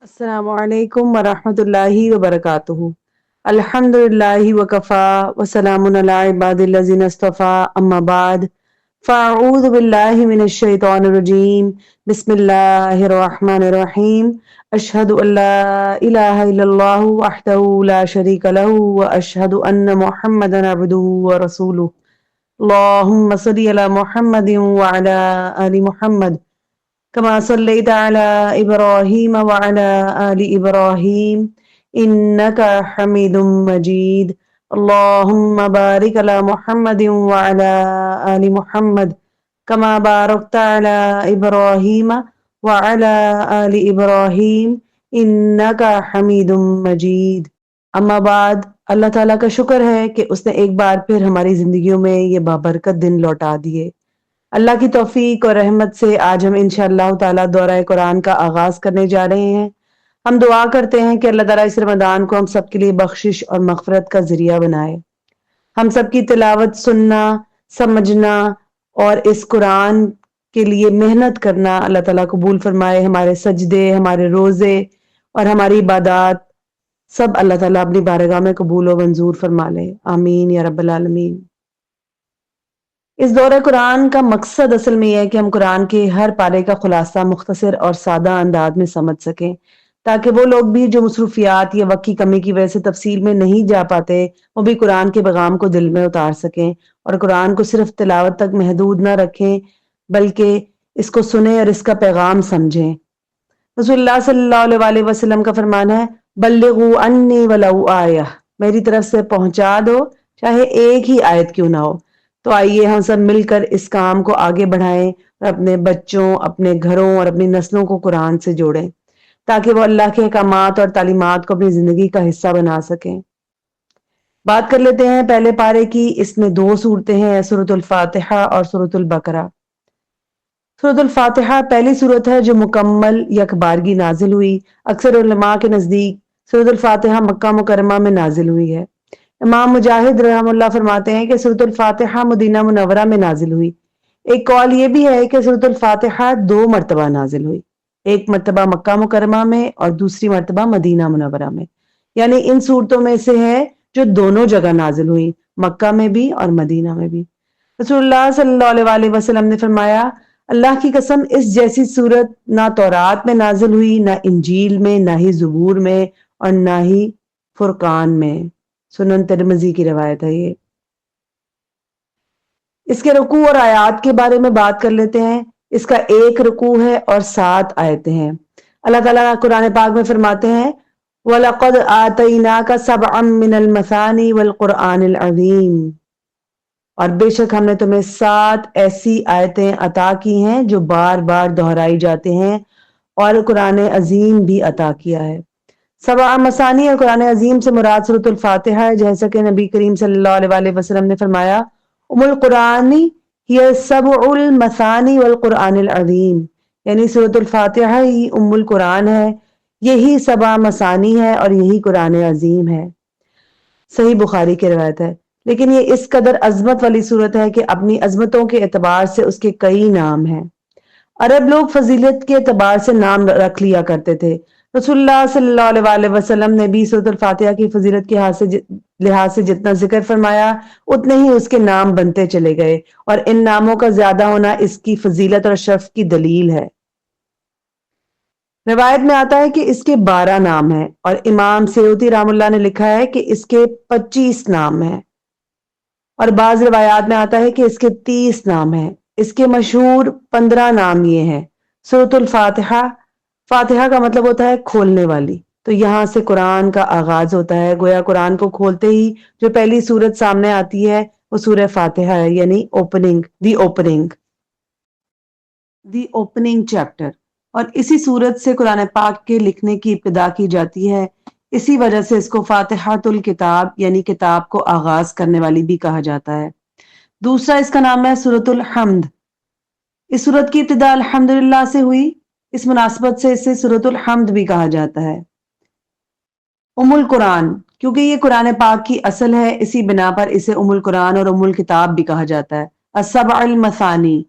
السلام علیکم ورحمۃ اللہ وبرکاتہ۔ الحمد للہ وکفا وسلام علی عباد الذین اصطفیٰ اما بعد فاعوذ باللہ من الشیطان الرجیم بسم اللہ الرحمن الرحیم اشہد ان لا الہ الا اللہ وحدہ لا شریک لہ واشہد ان محمدا عبدہ ورسولہ اللہم صلی علی محمد وعلی آل محمد كما صليت على إبراهيم وعلى آل إبراهيم إنك حميد مجيد اللهم بارك على محمد وعلى آل محمد كما باركت على إبراهيم وعلى آل إبراهيم إنك حميد مجيد۔ اما بعد، اللہ تعالیٰ کا شکر ہے کہ اس نے ایک بار پھر ہماری زندگیوں میں یہ بابرکت دن لوٹا دیے۔ اللہ کی توفیق اور رحمت سے آج ہم انشاءاللہ تعالیٰ دورہ قرآن کا آغاز کرنے جا رہے ہیں۔ ہم دعا کرتے ہیں کہ اللہ تعالیٰ اس رمضان کو ہم سب کے لیے بخشش اور مغفرت کا ذریعہ بنائے۔ ہم سب کی تلاوت سننا، سمجھنا اور اس قرآن کے لیے محنت کرنا اللہ تعالیٰ قبول فرمائے۔ ہمارے سجدے، ہمارے روزے اور ہماری عبادات سب اللہ تعالیٰ اپنی بارگاہ میں قبول و منظور فرما لے، آمین یا رب العالمین۔ اس دورہ قرآن کا مقصد اصل میں یہ ہے کہ ہم قرآن کے ہر پارے کا خلاصہ مختصر اور سادہ انداز میں سمجھ سکیں، تاکہ وہ لوگ بھی جو مصروفیات یا وقت کی کمی کی وجہ سے تفصیل میں نہیں جا پاتے، وہ بھی قرآن کے پیغام کو دل میں اتار سکیں اور قرآن کو صرف تلاوت تک محدود نہ رکھیں بلکہ اس کو سنیں اور اس کا پیغام سمجھیں۔ رسول اللہ صلی اللہ علیہ وسلم کا فرمان ہے، بلغوا انی ولو آیہ، میری طرف سے پہنچا دو چاہے ایک ہی آیت کیوں نہ ہو۔ تو آئیے ہم سب مل کر اس کام کو آگے بڑھائیں اور اپنے بچوں، اپنے گھروں اور اپنی نسلوں کو قرآن سے جوڑیں تاکہ وہ اللہ کے احکامات اور تعلیمات کو اپنی زندگی کا حصہ بنا سکیں۔ بات کر لیتے ہیں پہلے پارے کی۔ اس میں دو صورتیں ہیں، سورۃ الفاتحہ اور سورۃ البقرہ۔ سورۃ الفاتحہ پہلی سورت ہے جو مکمل یکبارگی نازل ہوئی۔ اکثر علماء کے نزدیک سورۃ الفاتحہ مکہ مکرمہ میں نازل ہوئی ہے۔ امام مجاہد رحم اللہ فرماتے ہیں کہ سورۃ الفاتحہ مدینہ منورہ میں نازل ہوئی۔ ایک قول یہ بھی ہے کہ سورۃ الفاتحہ 2 مرتبہ نازل ہوئی، ایک مرتبہ مکہ مکرمہ میں اور دوسری مرتبہ مدینہ منورہ میں، یعنی ان صورتوں میں سے ہے جو دونوں جگہ نازل ہوئی، مکہ میں بھی اور مدینہ میں بھی۔ رسول اللہ صلی اللہ علیہ وسلم نے فرمایا، اللہ کی قسم اس جیسی صورت نہ تورات میں نازل ہوئی، نہ انجیل میں، نہ ہی زبور میں اور نہ ہی فرقان میں۔ سنن ترمذی کی روایت ہے یہ۔ اس کے رکوع اور آیات کے بارے میں بات کر لیتے ہیں۔ اس کا 1 رکوع ہے اور 7 آیتیں ہیں۔ اللہ تعالیٰ قرآن پاک میں فرماتے ہیں، وَلَقَدْ آتَيْنَاكَ سَبْعًا مِّنَ الْمَثَانِي وَالْقُرْآنِ الْعَظِيمِ، اور بے شک ہم نے تمہیں 7 ایسی آیتیں عطا کی ہیں جو بار بار دہرائی جاتے ہیں، اور قرآن عظیم بھی عطا کیا ہے۔ 7 مثانی اور قرآن عظیم سے مراد سورۃ الفاتحہ ہے، جیسا کہ نبی کریم صلی اللہ علیہ وسلم نے فرمایا، ام القرآن ہی 7 المثانی والقرآن العظیم، یعنی سورۃ الفاتحہ ہی ام القرآن ہے، یہی 7 مثانی ہے اور یہی قرآن عظیم ہے۔ صحیح بخاری کی روایت ہے۔ لیکن یہ اس قدر عظمت والی صورت ہے کہ اپنی عظمتوں کے اعتبار سے اس کے کئی نام ہیں۔ عرب لوگ فضیلت کے اعتبار سے نام رکھ لیا کرتے تھے۔ رسول اللہ صلی اللہ علیہ وسلم نے بھی سورۃ الفاتحہ کی فضیلت کے لحاظ سے جتنا ذکر فرمایا اتنے ہی اس کے نام بنتے چلے گئے، اور ان ناموں کا زیادہ ہونا اس کی فضیلت اور شرف کی دلیل ہے۔ روایت میں آتا ہے کہ اس کے 12 نام ہیں، اور امام سیوطی رحمہ اللہ نے لکھا ہے کہ اس کے 25 نام ہیں، اور بعض روایات میں آتا ہے کہ اس کے 30 نام ہیں۔ اس کے مشہور 15 نام یہ ہیں۔ سورۃ الفاتحہ، فاتحہ کا مطلب ہوتا ہے کھولنے والی، تو یہاں سے قرآن کا آغاز ہوتا ہے، گویا قرآن کو کھولتے ہی جو پہلی سورت سامنے آتی ہے وہ سورہ فاتحہ ہے، یعنی دی اوپننگ چیپٹر، اور اسی سورت سے قرآن پاک کے لکھنے کی ابتدا کی جاتی ہے۔ اسی وجہ سے اس کو فاتحۃ الکتاب یعنی کتاب کو آغاز کرنے والی بھی کہا جاتا ہے۔ دوسرا اس کا نام ہے سورۃ الحمد۔ اس سورت کی ابتدا الحمدللہ سے ہوئی، اس مناسبت سے اسے سورۃ الحمد بھی کہا جاتا ہے۔ ام القرآن، کیونکہ یہ قرآن پاک کی اصل ہے، اسی بنا پر اسے ام القرآن اور ام الکتاب بھی کہا جاتا ہے۔ السبع المثانی،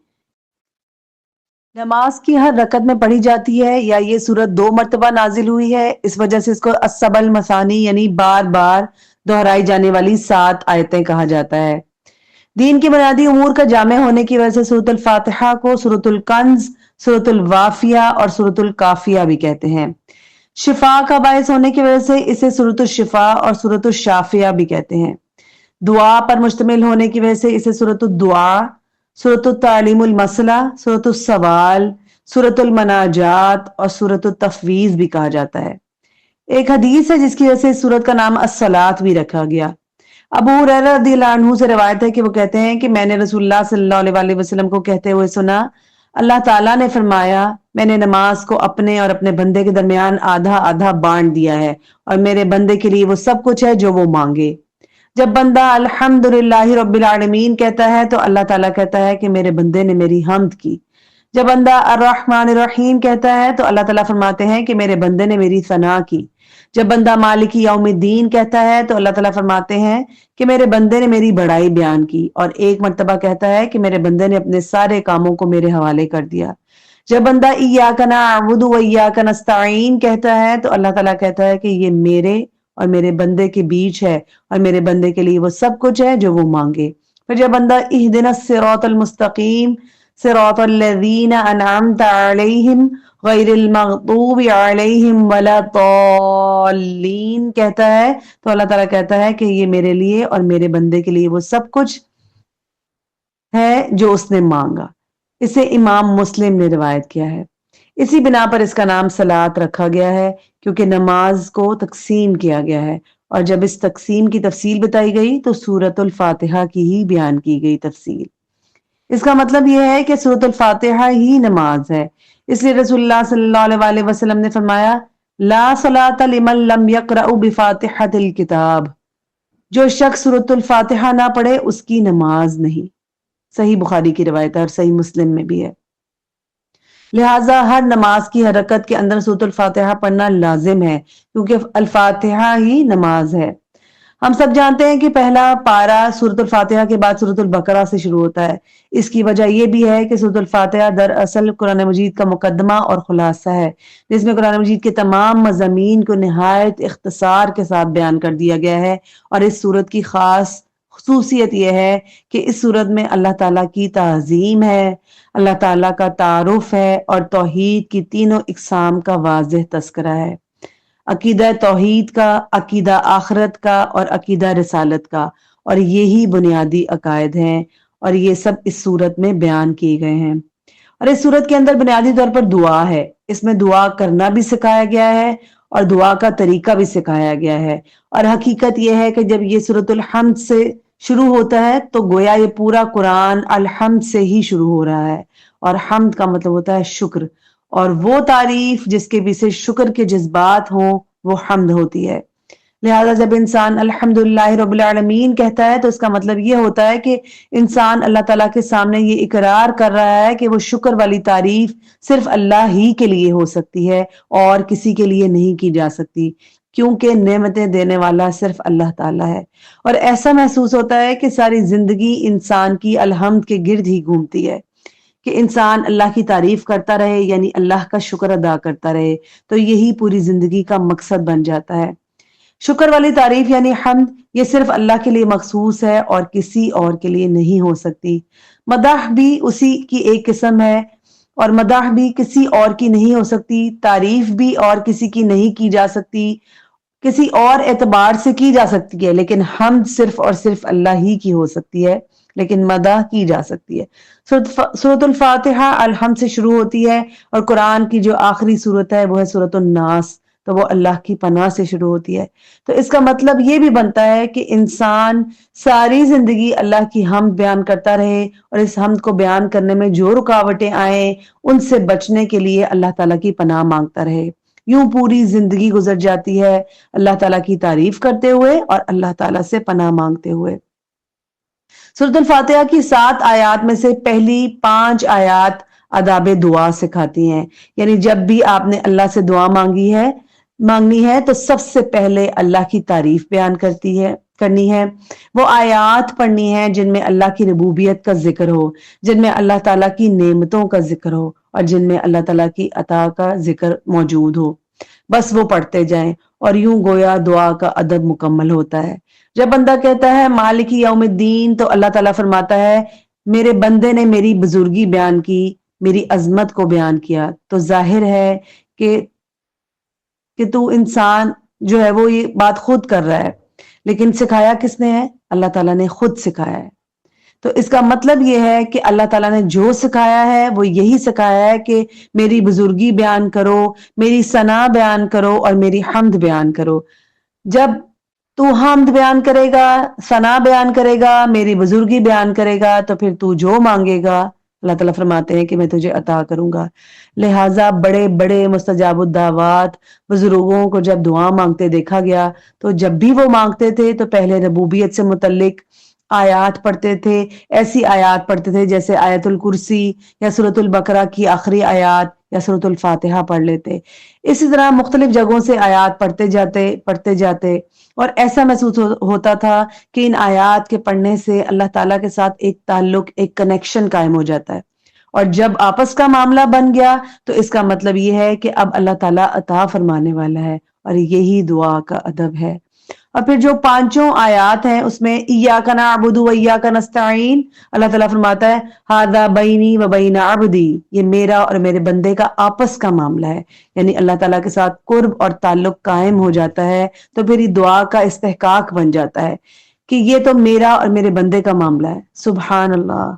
نماز کی ہر رکعت میں پڑھی جاتی ہے یا یہ سورت 2 مرتبہ نازل ہوئی ہے، اس وجہ سے اس کو السبع المثانی یعنی بار بار دہرائی جانے والی 7 آیتیں کہا جاتا ہے۔ دین کی بنیادی امور کا جامع ہونے کی وجہ سے سورۃ الفاتحہ کو سورۃ الکنز، سورۃ الوافیہ اور سورۃ الکافیہ بھی کہتے ہیں۔ شفا کا باعث ہونے کی وجہ سے اسے سورۃ الشفا اور سورۃ الشافیہ بھی کہتے ہیں۔ دعا پر مشتمل ہونے کی وجہ سے اسے سورۃ الدعا، سورۃ التعلیم المسئلہ، سورۃ السوال، سورۃ المناجات اور سورۃ التفویض بھی کہا جاتا ہے۔ ایک حدیث ہے جس کی وجہ سے اس سورت کا نام الصلاۃ بھی رکھا گیا۔ ابو ہریرہ رضی اللہ عنہ سے روایت ہے کہ وہ کہتے ہیں کہ میں نے رسول اللہ صلی اللہ علیہ وآلہ وسلم کو کہتے ہوئے سنا، اللہ تعالیٰ نے فرمایا میں نے نماز کو اپنے اور اپنے بندے کے درمیان آدھا آدھا بانٹ دیا ہے اور میرے بندے کے لیے وہ سب کچھ ہے جو وہ مانگے۔ جب بندہ الحمدللہ رب العالمین کہتا ہے تو اللہ تعالیٰ کہتا ہے کہ میرے بندے نے میری حمد کی۔ جب بندہ الرحمن الرحیم کہتا ہے تو اللہ تعالیٰ فرماتے ہیں کہ میرے بندے نے میری ثنا کی۔ جب بندہ مالک یوم الدین کہتا ہے تو اللہ تعالیٰ فرماتے ہیں کہ میرے بندے نے میری بڑائی بیان کی، اور 1 مرتبہ کہتا ہے کہ میرے بندے نے اپنے سارے کاموں کو میرے حوالے کر دیا۔ جب بندہ ایاک نعبد و ایاک نستعین کہتا ہے تو اللہ تعالیٰ کہتا ہے کہ یہ میرے اور میرے بندے کے بیچ ہے اور میرے بندے کے لیے وہ سب کچھ ہے جو وہ مانگے۔ پھر جب بندہ اہدنا الصراط المستقیم صراط الذین انعمت علیہم غیر المغضوب علیہم ولا الضالین کہتا ہے تو اللہ تعالیٰ کہتا ہے کہ یہ میرے لیے اور میرے بندے کے لیے وہ سب کچھ ہے جو اس نے مانگا۔ اسے امام مسلم نے روایت کیا ہے۔ اسی بنا پر اس کا نام صلاۃ رکھا گیا ہے کیونکہ نماز کو تقسیم کیا گیا ہے، اور جب اس تقسیم کی تفصیل بتائی گئی تو سورۃ الفاتحہ کی ہی بیان کی گئی تفصیل۔ اس کا مطلب یہ ہے کہ سورۃ الفاتحہ ہی نماز ہے، اس لیے رسول اللہ صلی اللہ علیہ وآلہ وسلم نے فرمایا لا صلاۃ لمن لم یقرأ بفاتحۃ الکتاب، جو شخص سورۃ الفاتحہ نہ پڑھے اس کی نماز نہیں۔ صحیح بخاری کی روایت ہے اور صحیح مسلم میں بھی ہے۔ لہٰذا ہر نماز کی حرکت کے اندر سورۃ الفاتحہ پڑھنا لازم ہے کیونکہ الفاتحہ ہی نماز ہے۔ ہم سب جانتے ہیں کہ پہلا پارہ سورۃ الفاتحہ کے بعد سورۃ البقرہ سے شروع ہوتا ہے۔ اس کی وجہ یہ بھی ہے کہ سورۃ الفاتحہ دراصل قرآن مجید کا مقدمہ اور خلاصہ ہے، جس میں قرآن مجید کے تمام مضامین کو نہایت اختصار کے ساتھ بیان کر دیا گیا ہے، اور اس سورت کی خاص خصوصیت یہ ہے کہ اس سورت میں اللہ تعالیٰ کی تعظیم ہے، اللہ تعالیٰ کا تعارف ہے اور توحید کی تینوں اقسام کا واضح تذکرہ ہے، عقیدہ توحید کا، عقیدہ آخرت کا اور عقیدہ رسالت کا، اور یہی بنیادی عقائد ہیں اور یہ سب اس صورت میں بیان کیے گئے ہیں۔ اور اس صورت کے اندر بنیادی طور پر دعا ہے، اس میں دعا کرنا بھی سکھایا گیا ہے اور دعا کا طریقہ بھی سکھایا گیا ہے، اور حقیقت یہ ہے کہ جب یہ سورۃ الحمد سے شروع ہوتا ہے تو گویا یہ پورا قرآن الحمد سے ہی شروع ہو رہا ہے، اور حمد کا مطلب ہوتا ہے شکر، اور وہ تعریف جس کے پیچھے شکر کے جذبات ہوں وہ حمد ہوتی ہے۔ لہذا جب انسان الحمدللہ رب العالمین کہتا ہے تو اس کا مطلب یہ ہوتا ہے کہ انسان اللہ تعالیٰ کے سامنے یہ اقرار کر رہا ہے کہ وہ شکر والی تعریف صرف اللہ ہی کے لیے ہو سکتی ہے اور کسی کے لیے نہیں کی جا سکتی، کیونکہ نعمتیں دینے والا صرف اللہ تعالیٰ ہے، اور ایسا محسوس ہوتا ہے کہ ساری زندگی انسان کی الحمد کے گرد ہی گھومتی ہے، کہ انسان اللہ کی تعریف کرتا رہے یعنی اللہ کا شکر ادا کرتا رہے، تو یہی پوری زندگی کا مقصد بن جاتا ہے۔ شکر والی تعریف یعنی حمد یہ صرف اللہ کے لیے مخصوص ہے اور کسی اور کے لیے نہیں ہو سکتی۔ مدح بھی اسی کی ایک قسم ہے اور مدح بھی کسی اور کی نہیں ہو سکتی، تعریف بھی اور کسی کی نہیں کی جا سکتی، کسی اور اعتبار سے کی جا سکتی ہے، لیکن حمد صرف اور صرف اللہ ہی کی ہو سکتی ہے، لیکن مدح کی جا سکتی ہے۔ سورۃ الفاتحہ الحمد سے شروع ہوتی ہے، اور قرآن کی جو آخری سورت ہے وہ ہے سورۃ الناس، تو وہ اللہ کی پناہ سے شروع ہوتی ہے۔ تو اس کا مطلب یہ بھی بنتا ہے کہ انسان ساری زندگی اللہ کی حمد بیان کرتا رہے، اور اس حمد کو بیان کرنے میں جو رکاوٹیں آئیں ان سے بچنے کے لیے اللہ تعالیٰ کی پناہ مانگتا رہے۔ یوں پوری زندگی گزر جاتی ہے اللہ تعالیٰ کی تعریف کرتے ہوئے اور اللہ تعالیٰ سے پناہ مانگتے ہوئے۔ سورۃ الفاتحہ کی 7 آیات میں سے پہلی 5 آیات آداب دعا سکھاتی ہیں، یعنی جب بھی آپ نے اللہ سے دعا مانگنی ہے تو سب سے پہلے اللہ کی تعریف بیان کرنی ہے، وہ آیات پڑھنی ہے جن میں اللہ کی ربوبیت کا ذکر ہو، جن میں اللہ تعالیٰ کی نعمتوں کا ذکر ہو، اور جن میں اللہ تعالیٰ کی عطا کا ذکر موجود ہو، بس وہ پڑھتے جائیں، اور یوں گویا دعا کا ادب مکمل ہوتا ہے۔ جب بندہ کہتا ہے مالک یوم الدین، تو اللہ تعالیٰ فرماتا ہے میرے بندے نے میری بزرگی بیان کی، میری عظمت کو بیان کیا، تو ظاہر ہے کہ تو انسان جو ہے وہ یہ بات خود کر رہا ہے، لیکن سکھایا کس نے ہے؟ اللہ تعالیٰ نے خود سکھایا ہے۔ تو اس کا مطلب یہ ہے کہ اللہ تعالیٰ نے جو سکھایا ہے وہ یہی سکھایا ہے کہ میری بزرگی بیان کرو، میری ثنا بیان کرو، اور میری حمد بیان کرو۔ جب تو حمد بیان کرے گا، ثنا بیان کرے گا، میری بزرگی بیان کرے گا، تو پھر تو جو مانگے گا اللہ تعالیٰ فرماتے ہیں کہ میں تجھے عطا کروں گا۔ لہٰذا بڑے بڑے مستجاب الدعوات بزرگوں کو جب دعا مانگتے دیکھا گیا، تو جب بھی وہ مانگتے تھے تو پہلے ربوبیت سے متعلق آیات پڑھتے تھے، ایسی آیات پڑھتے تھے جیسے آیت الکرسی یا سورۃ البقرہ کی آخری آیات یا سورۃ الفاتحہ پڑھ لیتے۔ اسی طرح مختلف جگہوں سے آیات پڑھتے جاتے، اور ایسا محسوس ہوتا تھا کہ ان آیات کے پڑھنے سے اللہ تعالیٰ کے ساتھ ایک تعلق، ایک کنیکشن قائم ہو جاتا ہے، اور جب آپس کا معاملہ بن گیا تو اس کا مطلب یہ ہے کہ اب اللہ تعالیٰ عطا فرمانے والا ہے، اور یہی دعا کا ادب ہے۔ اور پھر جو پانچوں آیات ہیں اس میں ایاک نعبد و ایاک نستعین، اللہ تعالیٰ فرماتا ہے ھذا بینی و بین عبدی، یہ میرا اور میرے بندے کا آپس کا معاملہ ہے، یعنی اللہ تعالیٰ کے ساتھ قرب اور تعلق قائم ہو جاتا ہے، تو پھر یہ دعا کا استحقاق بن جاتا ہے کہ یہ تو میرا اور میرے بندے کا معاملہ ہے۔ سبحان اللہ،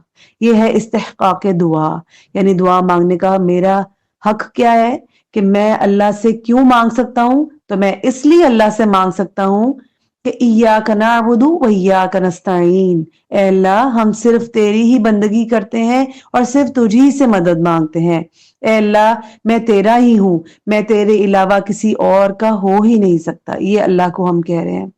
یہ ہے استحقاق دعا، یعنی دعا مانگنے کا میرا حق کیا ہے کہ میں اللہ سے کیوں مانگ سکتا ہوں؟ تو میں اس لیے اللہ سے مانگ سکتا ہوں کہ ایاک نعبد و ایاک نستعین، اے اللہ ہم صرف تیری ہی بندگی کرتے ہیں اور صرف تجھی سے مدد مانگتے ہیں۔ اے اللہ میں تیرا ہی ہوں، میں تیرے علاوہ کسی اور کا ہو ہی نہیں سکتا، یہ اللہ کو ہم کہہ رہے ہیں۔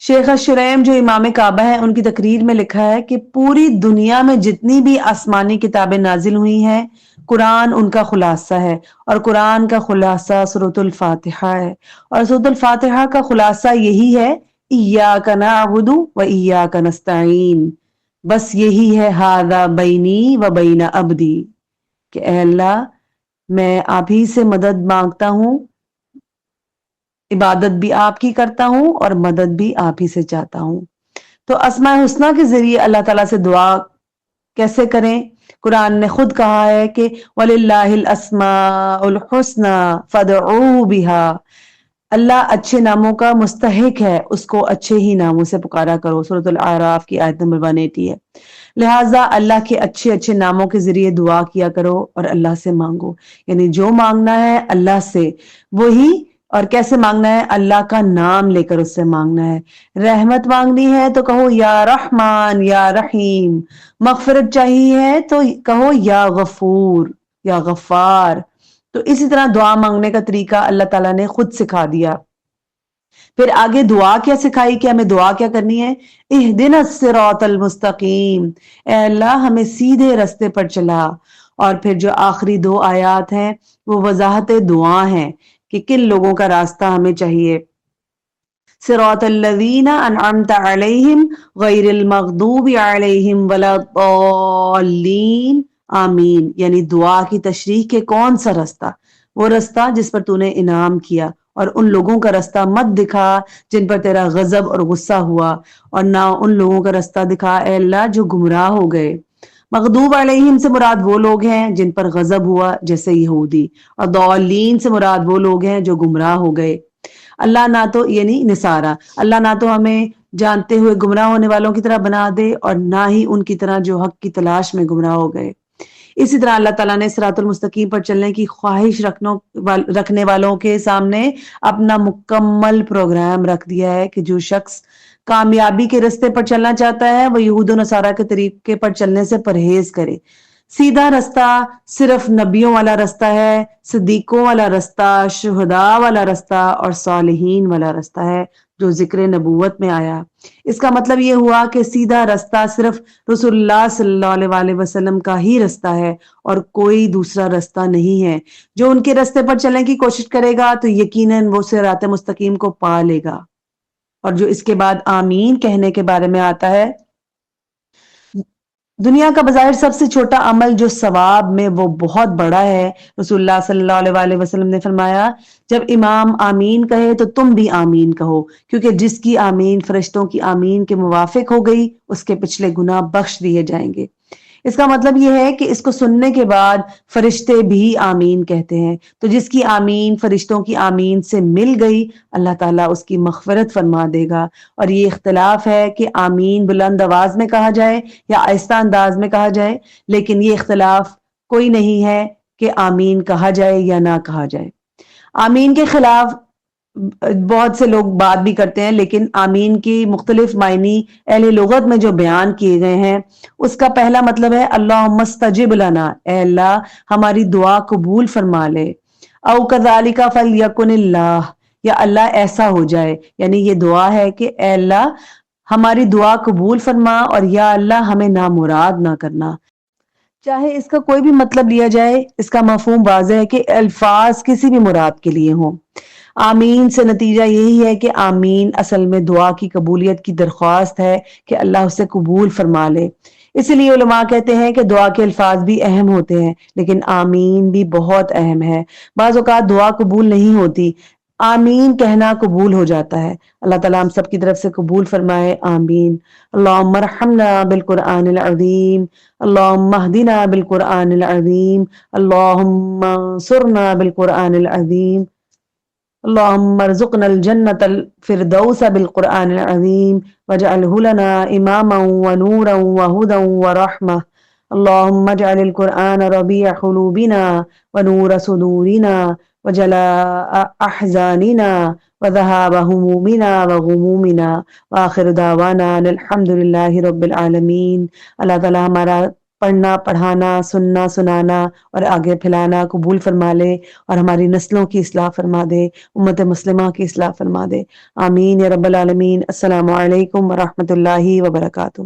شیخ الشریم جو امام کعبہ ہیں، ان کی تقریر میں لکھا ہے کہ پوری دنیا میں جتنی بھی آسمانی کتابیں نازل ہوئی ہیں، قرآن ان کا خلاصہ ہے، اور قرآن کا خلاصہ سورۃ الفاتحہ ہے، اور سورۃ الفاتحہ کا خلاصہ یہی ہے ایاک نعبد و ایاک نستعین، بس یہی ہے ھذا بینی و بین عبدی، کہ اے اللہ میں آپ ہی سے مدد مانگتا ہوں، عبادت بھی آپ کی کرتا ہوں اور مدد بھی آپ ہی سے چاہتا ہوں۔ تو اسماء الحسنہ کے ذریعے اللہ تعالیٰ سے دعا کیسے کریں؟ قرآن نے خود کہا ہے کہ وَلِلَّهِ الْأَسْمَاءُ الْحُسْنَى فَادْعُوهُ بِهَا، اللہ اچھے ناموں کا مستحق ہے، اس کو اچھے ہی ناموں سے پکارا کرو، سورۃ الاعراف کی آیت نمبر 180 ہے۔ لہٰذا اللہ کے اچھے اچھے ناموں کے ذریعے دعا کیا کرو اور اللہ سے مانگو، یعنی جو مانگنا ہے اللہ سے وہی، اور کیسے مانگنا ہے؟ اللہ کا نام لے کر اس سے مانگنا ہے۔ رحمت مانگنی ہے تو کہو یا رحمان یا رحیم، مغفرت چاہیے ہے تو کہو یا غفور یا غفار۔ تو اسی طرح دعا مانگنے کا طریقہ اللہ تعالیٰ نے خود سکھا دیا۔ پھر آگے دعا کیا سکھائی کہ ہمیں دعا کیا کرنی ہے؟ اہدنا الصراط المستقیم، اے اللہ ہمیں سیدھے رستے پر چلا۔ اور پھر جو آخری دو آیات ہیں وہ وضاحت دعا ہیں کہ کن لوگوں کا راستہ ہمیں چاہیے۔ صراط الذین انعمت علیہم غیر المغضوب علیہم ولا الضالین آمین، یعنی دعا کی تشریح کے کون سا رستہ؟ وہ رستہ جس پر تو نے انعام کیا، اور ان لوگوں کا رستہ مت دکھا جن پر تیرا غضب اور غصہ ہوا، اور نہ ان لوگوں کا رستہ دکھا اے اللہ جو گمراہ ہو گئے۔ مغضوب علیہم سے مراد وہ لوگ ہیں جن پر غضب ہوا جیسے یہودی، اور ضالین سے مراد وہ لوگ ہیں جو گمراہ ہو گئے۔ اللہ نہ تو یعنی نصارہ، اللہ نہ تو ہمیں جانتے ہوئے گمراہ ہونے والوں کی طرح بنا دے، اور نہ ہی ان کی طرح جو حق کی تلاش میں گمراہ ہو گئے۔ اسی طرح اللہ تعالیٰ نے صراط المستقیم پر چلنے کی خواہش رکھنے والوں کے سامنے اپنا مکمل پروگرام رکھ دیا ہے کہ جو شخص کامیابی کے رستے پر چلنا چاہتا ہے وہ یہود و نصارہ کے طریقے پر چلنے سے پرہیز کرے۔ سیدھا رستہ صرف نبیوں والا رستہ ہے، صدیقوں والا رستہ، شہداء والا رستہ اور صالحین والا رستہ ہے جو ذکر نبوت میں آیا۔ اس کا مطلب یہ ہوا کہ سیدھا رستہ صرف رسول اللہ صلی اللہ علیہ وسلم کا ہی رستہ ہے اور کوئی دوسرا رستہ نہیں ہے۔ جو ان کے رستے پر چلنے کی کوشش کرے گا تو یقیناً وہ صراط مستقیم کو پا لے گا۔ اور جو اس کے بعد آمین کہنے کے بارے میں آتا ہے، دنیا کا بظاہر سب سے چھوٹا عمل جو ثواب میں وہ بہت بڑا ہے، رسول اللہ صلی اللہ علیہ وآلہ وسلم نے فرمایا جب امام آمین کہے تو تم بھی آمین کہو، کیونکہ جس کی آمین فرشتوں کی آمین کے موافق ہو گئی اس کے پچھلے گناہ بخش دیے جائیں گے۔ اس کا مطلب یہ ہے کہ اس کو سننے کے بعد فرشتے بھی آمین کہتے ہیں، تو جس کی آمین فرشتوں کی آمین سے مل گئی اللہ تعالیٰ اس کی مغفرت فرما دے گا۔ اور یہ اختلاف ہے کہ آمین بلند آواز میں کہا جائے یا آہستہ انداز میں کہا جائے، لیکن یہ اختلاف کوئی نہیں ہے کہ آمین کہا جائے یا نہ کہا جائے۔ آمین کے خلاف بہت سے لوگ بات بھی کرتے ہیں، لیکن آمین کی مختلف معنی اہل لغت میں جو بیان کیے گئے ہیں اس کا پہلا مطلب ہے اللہم استجب لنا، اے اللہ ہماری دعا قبول فرما لے، او کذالک فلیکن اللہ، یا اللہ ایسا ہو جائے، یعنی یہ دعا ہے کہ اے اللہ ہماری دعا قبول فرما اور یا اللہ ہمیں نامراد نہ کرنا۔ چاہے اس کا کوئی بھی مطلب لیا جائے، اس کا مفہوم واضح ہے کہ الفاظ کسی بھی مراد کے لیے ہوں۔ آمین سے نتیجہ یہی ہے کہ آمین اصل میں دعا کی قبولیت کی درخواست ہے کہ اللہ اسے قبول فرما لے۔ اسی لیے علماء کہتے ہیں کہ دعا کے الفاظ بھی اہم ہوتے ہیں، لیکن آمین بھی بہت اہم ہے۔ بعض اوقات دعا قبول نہیں ہوتی، آمین کہنا قبول ہو جاتا ہے۔ اللہ تعالیٰ ہم سب کی طرف سے قبول فرمائے، آمین۔ اللہم ارحمنا بالقرآن العظیم، اللہم اہدنا بالقرآن العظیم، اللہم انصرنا بالقرآن العظیم، اللہم ارزقنا الجنة الفردوس بالقرآن العظیم واجعلہ لنا اماما ونورا وہدا ورحمہ، اللہم اجعل القرآن ربیع قلوبنا ونور صدورنا وجلاء احزاننا وذهاب همومنا وغمومنا وآخر دعوانا ان الحمد للہ رب العالمین۔ اللہ تعالی ہمارا پڑھنا، پڑھانا، سننا، سنانا اور آگے پھیلانا قبول فرما لے اور ہماری نسلوں کی اصلاح فرما دے، امت مسلمہ کی اصلاح فرما دے، آمین یا رب العالمین۔ السلام علیکم ورحمۃ اللہ وبرکاتہ۔